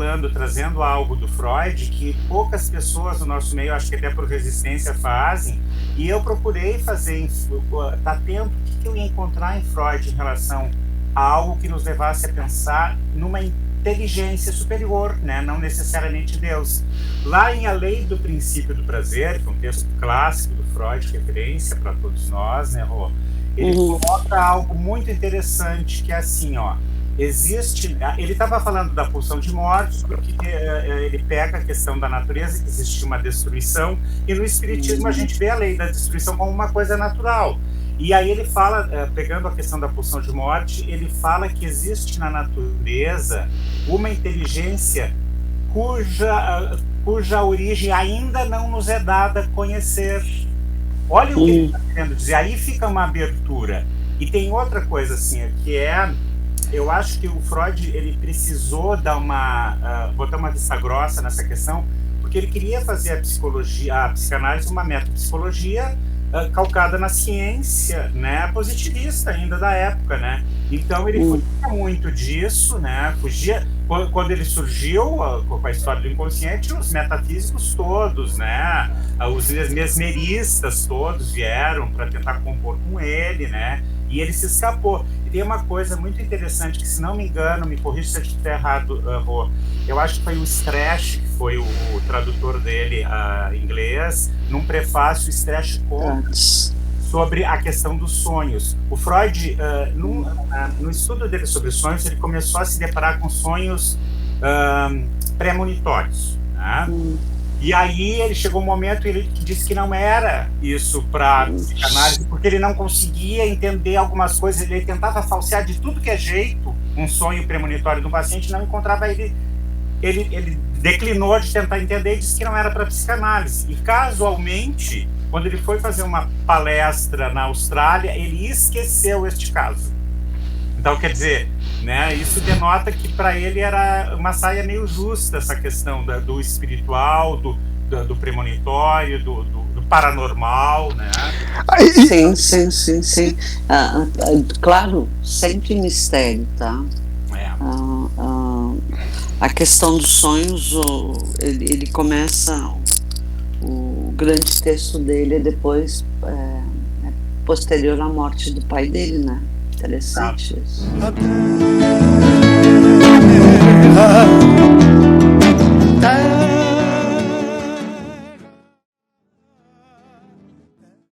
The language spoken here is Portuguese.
falando, trazendo algo do Freud que poucas pessoas no nosso meio, acho que até por resistência, fazem, e eu procurei fazer, tá atento, o que eu ia encontrar em Freud em relação a algo que nos levasse a pensar numa inteligência superior, né? Não necessariamente Deus. Lá em A Lei do Princípio do Prazer, que é um texto clássico do Freud, referência para todos nós, né, Rô? Ele coloca algo muito interessante, que é assim, ó, existe, ele estava falando da pulsão de morte, porque ele pega a questão da natureza, que existe uma destruição, e no espiritismo a gente vê a lei da destruição como uma coisa natural. E aí ele fala, pegando a questão da pulsão de morte, ele fala que existe na natureza uma inteligência cuja origem ainda não nos é dada a conhecer. Olha o que ele está querendo dizer. Aí fica uma abertura. E tem outra coisa assim, que é, eu acho que o Freud ele precisou botar uma vista grossa nessa questão, porque ele queria fazer a psicanálise uma metapsicologia calcada na ciência, né, positivista ainda da época, né? Então ele fugia muito disso, né? Fugia quando ele surgiu com a história do inconsciente, os metafísicos todos, né? Os mesmeristas todos vieram para tentar compor com ele, né? E ele se escapou. E tem uma coisa muito interessante que, se não me engano, me corrija se eu estiver errado, Rô, eu acho que foi o Stresch, que foi o tradutor dele em inglês, num prefácio, o Stresch conta sobre a questão dos sonhos. O Freud, no estudo dele sobre sonhos, ele começou a se deparar com sonhos premonitórios, né? E aí ele chegou um momento e ele disse que não era isso para psicanálise, porque ele não conseguia entender algumas coisas, ele tentava falsear de tudo que é jeito um sonho premonitório do paciente, não encontrava ele declinou de tentar entender e disse que não era para psicanálise. E casualmente, quando ele foi fazer uma palestra na Austrália, ele esqueceu este caso. Então, quer dizer, né, isso denota que para ele era uma saia meio justa essa questão do espiritual, do premonitório, do paranormal, né? Sim. Claro, sempre mistério, tá? A questão dos sonhos, ele começa, o grande texto dele é depois, posterior à morte do pai dele, né? Interessante isso.